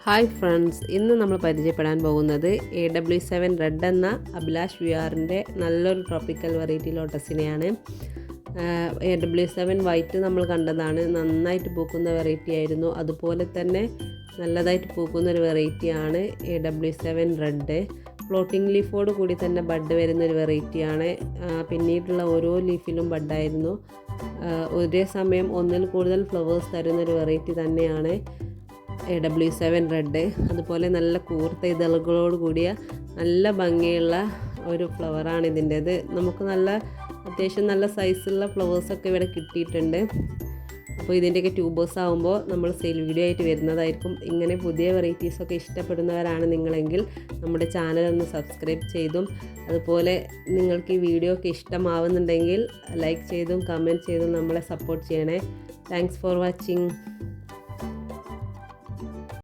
Hi friends, ഇന്ന് നമ്മൾ പരിചയപ്പെടാൻ പോകുന്നത് AW7 റെഡ് എന്ന അഭിലാഷ് വിആറിൻ്റെ നല്ലൊരു ട്രോപ്പിക്കൽ വെറൈറ്റി ലോട്ടസിനെയാണ്. AW7 വൈറ്റ് നമ്മൾ കണ്ടതാണ്, നന്നായിട്ട് പൂക്കുന്ന വെറൈറ്റി ആയിരുന്നു. അതുപോലെ തന്നെ നല്ലതായിട്ട് പൂക്കുന്ന ഒരു വെറൈറ്റിയാണ് AW7 റെഡ്. ഫ്ലോട്ടിംഗ് ലീഫോട് കൂടി തന്നെ ബഡ് വരുന്നൊരു വെറൈറ്റിയാണ്. പിന്നീടുള്ള ഓരോ ലീഫിലും ബഡായിരുന്നു. ഒരേ സമയം ഒന്നിൽ കൂടുതൽ ഫ്ലവേഴ്സ് തരുന്നൊരു വെറൈറ്റി തന്നെയാണ് AW7 റെഡ്. അതുപോലെ നല്ല കൂർത്ത ഇതളുകളോട് കൂടിയ നല്ല ഭംഗിയുള്ള ഒരു ഫ്ലവറാണ് ഇതിൻ്റേത്. നമുക്ക് അത്യാവശ്യം നല്ല സൈസുള്ള ഫ്ലവേഴ്സൊക്കെ ഇവിടെ കിട്ടിയിട്ടുണ്ട്. അപ്പോൾ ഇതിൻ്റെയൊക്കെ ട്യൂബേഴ്സ് ആകുമ്പോൾ നമ്മൾ സെയിൽ വീഡിയോ ആയിട്ട് വരുന്നതായിരിക്കും. ഇങ്ങനെ പുതിയ വെറൈറ്റീസൊക്കെ ഇഷ്ടപ്പെടുന്നവരാണ് നിങ്ങളെങ്കിൽ നമ്മുടെ ചാനൽ ഒന്ന് സബ്സ്ക്രൈബ് ചെയ്തും, അതുപോലെ നിങ്ങൾക്ക് ഈ വീഡിയോ ഒക്കെ ഇഷ്ടമാവുന്നുണ്ടെങ്കിൽ ലൈക്ക് ചെയ്തും കമൻറ്റ് ചെയ്തും നമ്മളെ സപ്പോർട്ട് ചെയ്യണേ. Thanks for watching.